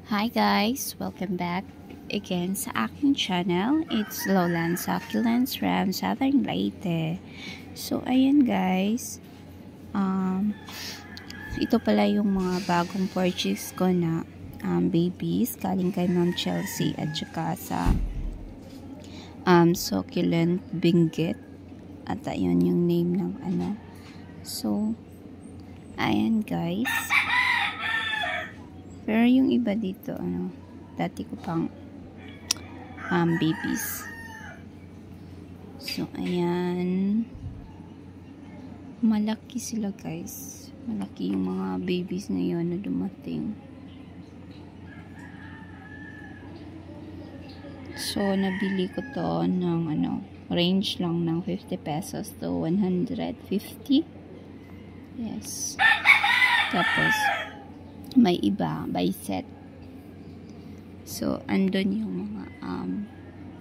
Hi guys! Welcome back again sa aking channel. It's Lowland Succulents from Southern Leyte. So, ayan guys. Ito pala yung mga bagong purchase ko na babies. Galing kay Ma'am Chelsea at saka sa Succulent Benguet. At ayun yung name ng ano. So, ayan guys. Pero yung iba dito, dati ko pang babies. So, ayan. Malaki sila guys. Malaki yung mga babies na yun na dumating. So, nabili ko to ng range lang ng 50 pesos to 150. Yes. Tapos, may iba by set. So, andun yung mga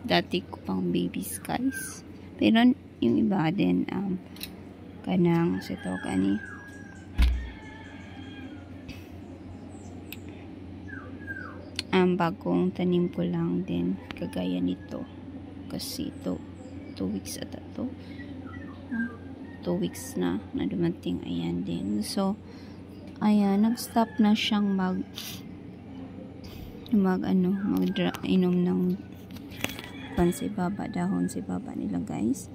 dati ko pang babies guys. Pero yung iba din kanang sito kani bagong tanim ko lang din kagaya nito. Kasi ito 2 weeks ata to. 2 weeks na dumating. Ayan din. So, ayan, nag-stop na siyang inom ng pan sa ibaba, dahon sa ibaba nila guys.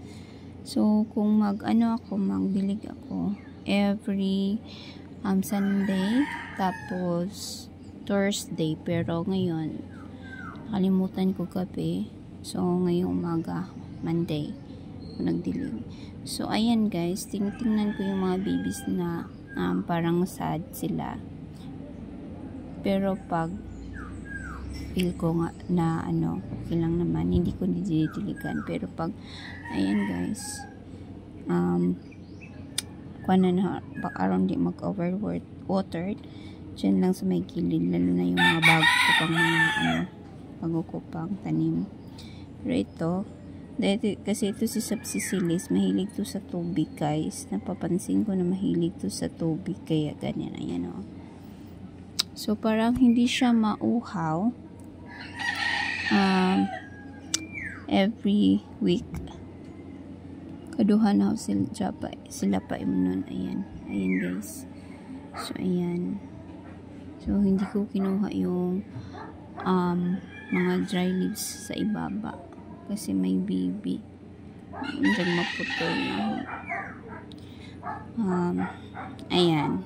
So, kung magdilig ako every Sunday, tapos Thursday, pero ngayon nakalimutan ko gabi. So, ngayong umaga, Monday, nagdilig. So, ayan guys, tingnan ko yung mga babies na parang sad sila. Pero pag feel ko nga na okay lang naman, hindi ko didiligan. Pero pag ayan guys, around di mag-overwatered dyan lang sa may gilid, lalo na yung mga bago ko pang tanim. Pero ito kasi ito si Sapsisilis, mahilig to sa tubig guys. Napapansin ko na mahilig to sa tubig, kaya ganyan. Ayan o. So parang hindi siya mauhaw every week. Kaduhan na sila pa nun. Ayan guys. So ayan. So hindi ko kinuha yung mga dry leaves sa ibaba kasi may baby. Diyan maputol na. Ayan.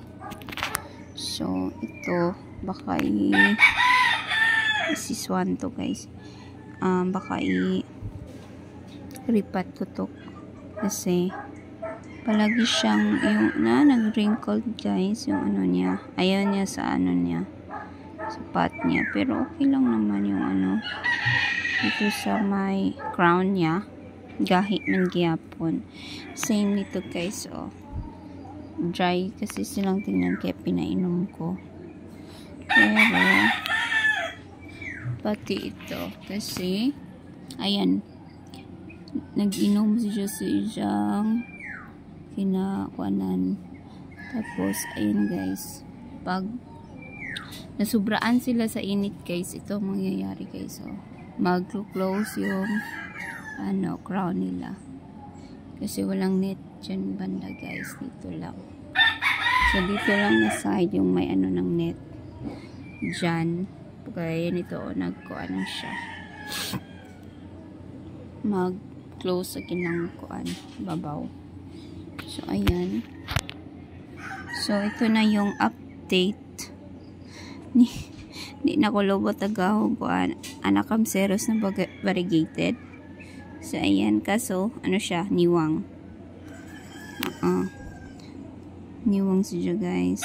So, ito, baka isiswan to guys. Baka ripat ko to. Kasi, palagi siyang, nag-wrinkled guys, yung niya. Ayaw niya sa sa pot niya. Pero, okay lang naman yung dito sa may crown niya. Gahit man gyapon. Same nito guys, dry kasi silang tingnan kaya pinainom ko. Pero pati ito kasi ayan, nag-inom siya sa isang kinakuanan. Tapos ayan guys, pag nasubraan sila sa init guys, ito mangyayari guys. Mag-close yung crown nila kasi walang net dyan banda guys, dito lang. So dito lang na side yung may ng net dyan. Kaya nito nagkuan siya, mag-close sa kinang babaw. So ayan. So ito na yung update ni na ko lobot tagaw kuan anakam seros na variegated. So ayan, kaso siya, niwang. Niwang siya guys.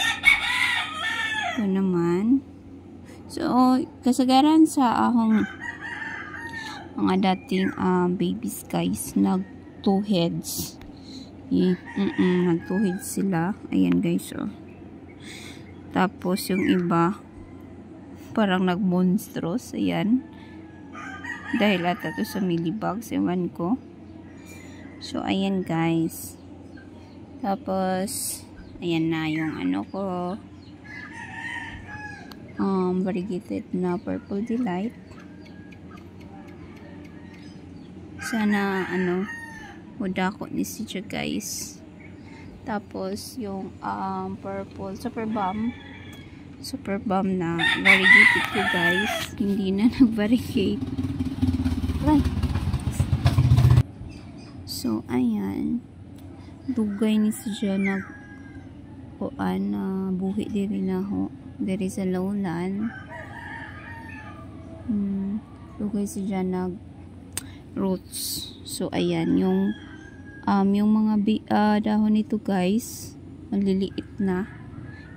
Ito naman. So kasagaran sa akong mga dating babies guys, nag 2 heads. Nag 2 heads sila. Ayan guys, Tapos yung iba parang nag-monstrous. Ayan. Dahil ata to sa millibugs, ewan ko. So, ayan guys. Tapos, ayan na yung ko. variegated na Purple Delight. Sana mudako ni siya guys. Tapos yung purple super bomb na variegated ko guys, hindi na nag-variegate. So ayan, dugay ni siya nag buhi diri na ho, diri sa lowland. Dugay siya nag roots. So ayan yung mga dahon nito guys, maliliit na.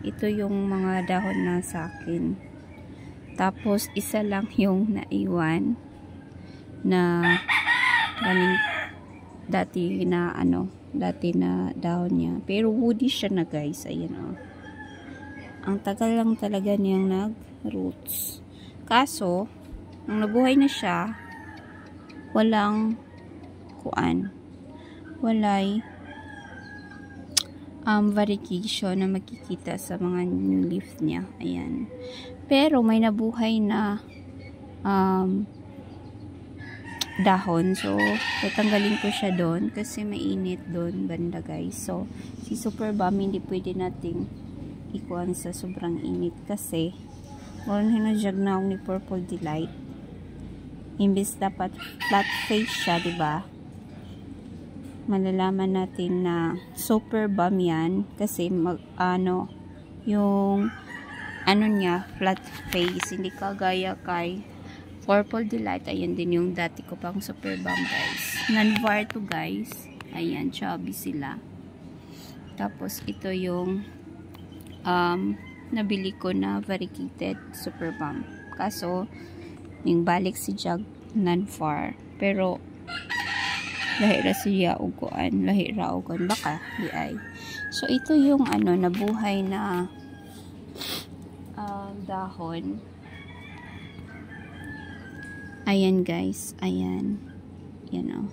Ito yung mga dahon na sa akin. Tapos isa lang yung naiwan na galing dati na dahon niya. Pero woody siya na guys. Ayan ang tagal lang talaga niyang nag-roots. Kaso nung nabuhay na siya, walang walay variegation na makikita sa mga new leaf niya. Ayan. Pero may nabuhay na dahon. So tatanggalin ko siya doon kasi mainit doon banda guys. So si super bomb hindi pwede nating ikuan sa sobrang init kasi wala na jagnaw ni Purple Delight. Imbis dapat flat face siya, diba? Malalaman natin na super bomb yan kasi yung niya flat face, hindi kagaya kay Purple Delight. Ayan din yung dati ko pang super bomb guys. Nanvar to guys. Ayan, chubby sila. Tapos ito yung nabili ko na variegated super bomb. Kaso yung balik si Jag Nanvar. Pero lahira siya uguan. Lahira uguan. Baka di ay. So ito yung nabuhay na dahon. Ayan guys. Ayan. Yan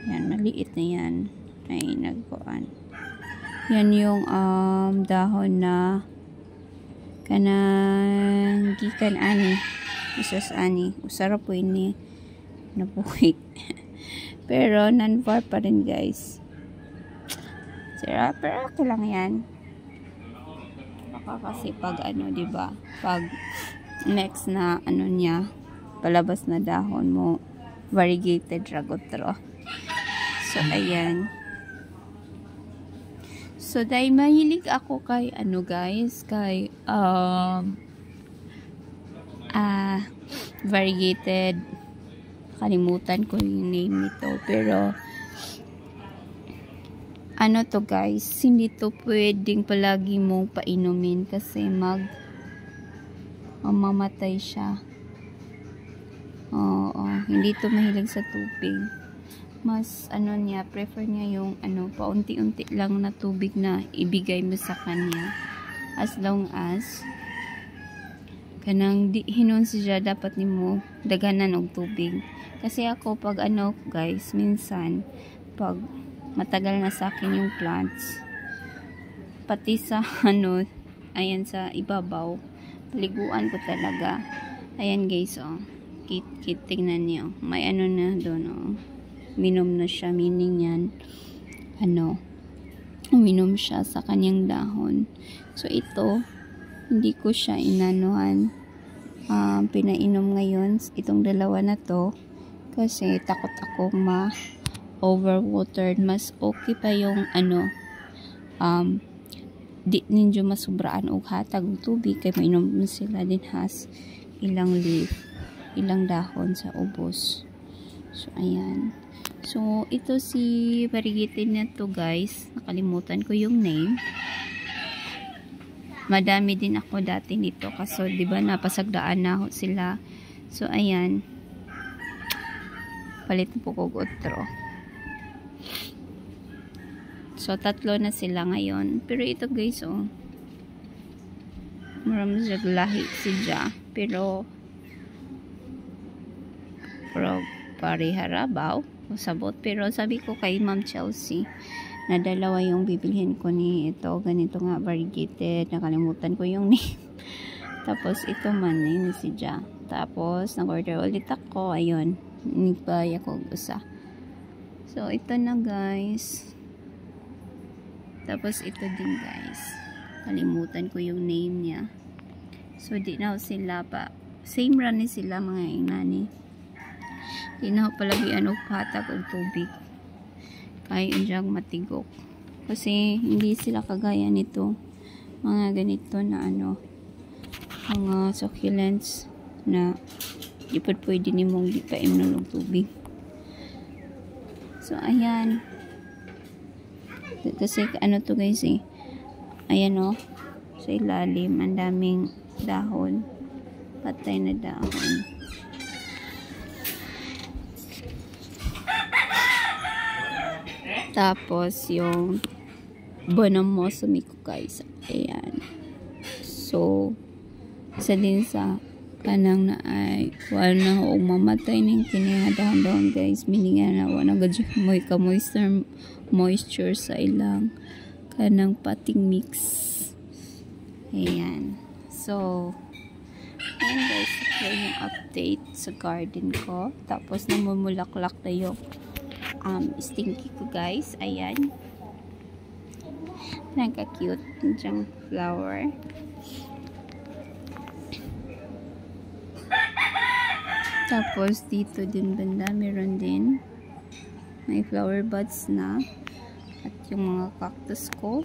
Yan. Maliit na yan. Ay nagkuan. Yan yung dahon na kanang gikan ani. Isas ani. Usara po ini nabuhi. Pero nanvar pa rin guys. Pero okay lang yan. Baka kasi pag diba? Pag next na niya, palabas na dahon mo, variegated ragotro. So ayan. So dahil mahilig ako kay guys, kay variegated, kalimutan ko yung name nito, pero to guys, hindi to pwedeng palagi mong painumin kasi mamatay siya. Hindi to mahilig sa tubig. Mas prefer niya yung paunti-unti lang na tubig na ibigay mo sa kanya, as long as kanang di hinon siya, dapat nimo daganan og tubig. Kasi ako pag guys, minsan pag matagal na sa akin yung plants, pati sa ayan sa ibabaw, paliguan ko talaga. Ayan guys, tingnan niyo, may na doon, minom na siya, meaning yan uminom siya sa kanyang dahon. So ito, hindi ko siya pinainom ngayon, itong dalawa na to, kasi takot ako overwatered. Mas okay pa yung di ninyo masubraan og hatag og tubig kay mainom sila din has ilang leaf, ilang dahon sa ubos. So ayan. So ito si variegated na to guys, nakalimutan ko yung name. Madami din ako dati nito kaso di ba napasagdaan na sila. So ayan, palit po ko otro. So tatlo na sila ngayon, pero ito guys marami siya lahi siya, pero pariharabaw sabot. Pero sabi ko kay Ma'am Chelsea na dalawa yung bibilhin ko ni ito, ganito nga variegated, nakalimutan ko yung name. Tapos ito man yun si Ja. Tapos nag-order ulit ako. Ayun, nagbayad ako usa. So ito na guys. Tapos ito din guys. Kalimutan ko yung name niya. So di na sila pa. Same run ni sila mga ingani. Di na palagi patag og tubig. Kaya unjang matigok. Kasi hindi sila kagaya nito. Mga ganito na mga succulents na di pa pwede nimong di pa imnon og tubig. So ayan. Kasi to guys ayan sa ilalim ang daming dahon, patay na dahon. Tapos yung bonomosomi ko guys, ayan. So isa din sa kanang na ay wala na og mamatay ning kini dahon guys, meaning na wala gadyo ka moisture sa ilang kanang pating mix. Ayan. So ayan guys, ito yung update sa garden ko. Tapos namumulaklak na yung stinky ko guys. Ayan, nagka-cute yung flower. Tapos dito din banda meron din may flower buds na. At yung mga cactus ko,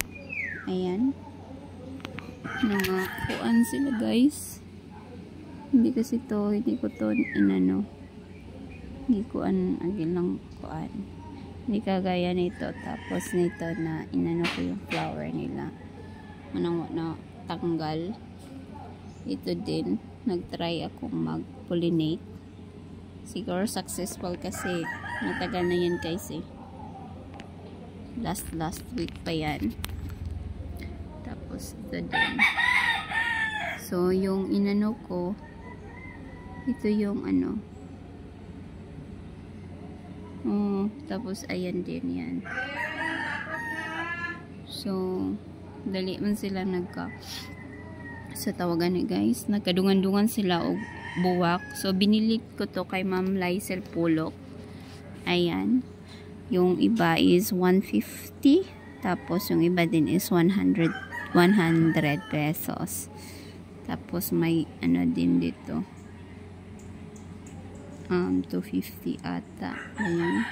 ayan, mga kuan sila guys. Hindi kasi to, hindi ko to hindi kuan agilang kuan, hindi kagaya nito. Tapos nito na ko yung flower nila na tanggal. Ito din nagtry akong mag-pollinate. Siguro successful kasi matagal na yan guys last week pa yan. Tapos ito din. So yung ko, ito yung tapos ayan din yan. So dali man sila sa tawagan ni guys, nagkadungan-dungan sila og buwak. So binili ko to kay Ma'am Lysel Pulok. Ayan, yung iba is 150, tapos yung iba din is 100 pesos. Tapos may din dito 250 ata. Ayan.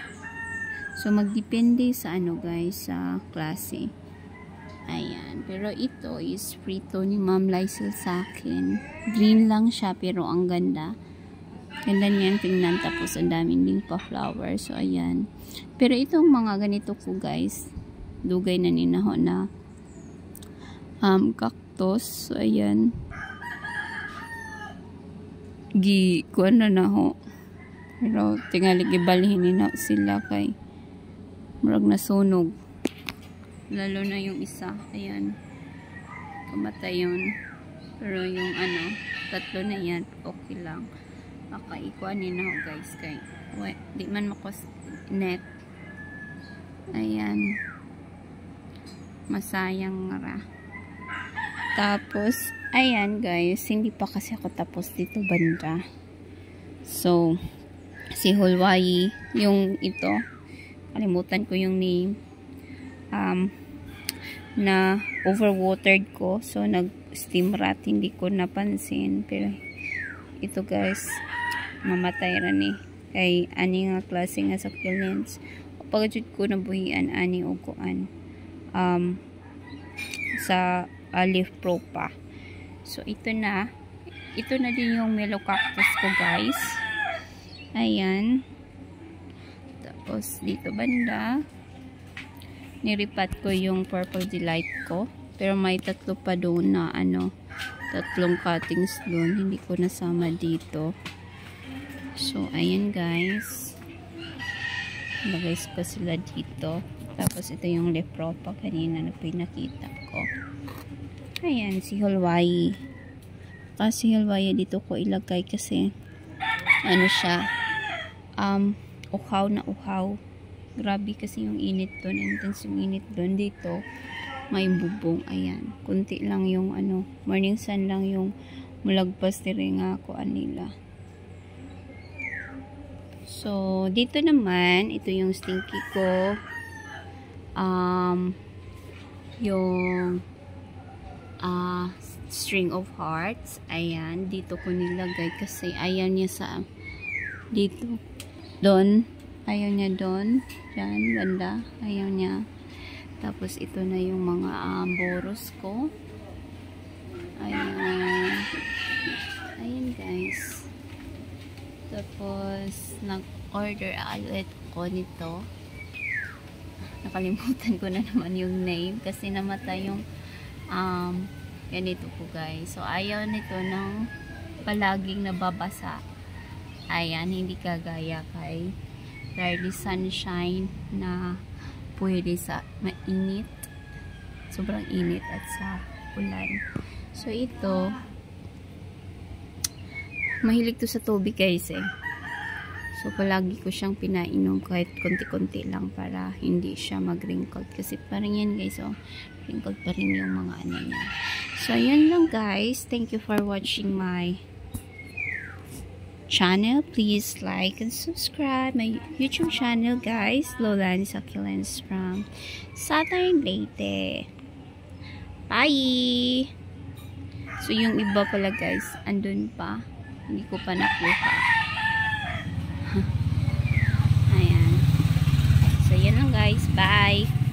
So magdepende sa guys, sa klase. Ayan, pero ito is free to ni Ma'am Lysel sa akin. Green lang siya pero ang ganda. Ganda niyan tingnan. Tapos ang daming ding pa flower. So ayan. Pero itong mga ganito ko guys, dugay na ninaho na cactus. So ayan, kuan na ho. Pero tingali gibalhin nina sila kay murag nasunog. Lalo na yung isa, ayan, kamatay yun. Pero yung tatlo na yan, okay lang. Makaikuanin na ho guys, kay di man makos net. Ayan, masayang ra. Tapos ayan guys, hindi pa kasi ako tapos dito banda. So si Hulwayi, yung ito, kalimutan ko yung name, na overwatered ko, so nag steam rat, hindi ko napansin. Pero ito guys, mamatay ra ni kay ani nga klase nga succulents. Pagajud ko nabuhian ani og kuan sa leaf propa. So ito na din yung mellow cactus ko guys. Ayan. Tapos dito banda niripat ko yung purple delight ko, pero may tatlo pa doon na tatlong cuttings doon, hindi ko nasama dito. So ayan guys, lagay ko sila dito. Tapos ito yung leaf propa kanina na pinakita ko. Ayan, si Hulwayi. Kasi Hulwayi dito ko ilagay kasi siya uhaw na uhaw. Grabe kasi yung init doon, intense yung init doon. Dito may bubong. Ayan, kunti lang yung morning sun lang yung mulagpas diri nga ako anila. So, dito naman, ito yung stinky ko. Yung string of hearts. Ayan, dito ko nilagay kasi ayaw niya sa dito. Doon. Ayaw niya doon. Diyan, banda. Ayaw niya. Tapos, ito na yung mga boros ko. Ayan. Ayan, guys. Tapos, nag-order ulit ko nito. Nakalimutan ko na naman yung name kasi namatay yung ganito po, guys. So, ayaw nito ng palaging nababasa. Ayan, hindi kagaya kay Rarely Sunshine na pwede sa mainit. Sobrang init at sa ulan. So, ito mahilig to sa tubig, guys, eh. So, palagi ko siyang pinainom kahit konti-konti lang para hindi siya mag-wrinkled. Kasi parang yan, guys, oh. Wrinkled pa rin yung mga ano niya. So, yun lang, guys. Thank you for watching my channel. Please like and subscribe my YouTube channel, guys. Lolani Succulents from Southern Leyte. Bye! So, yung iba pala, guys, andun pa. Hindi ko pa nakuha. Ayan. So, yan lang, guys. Bye!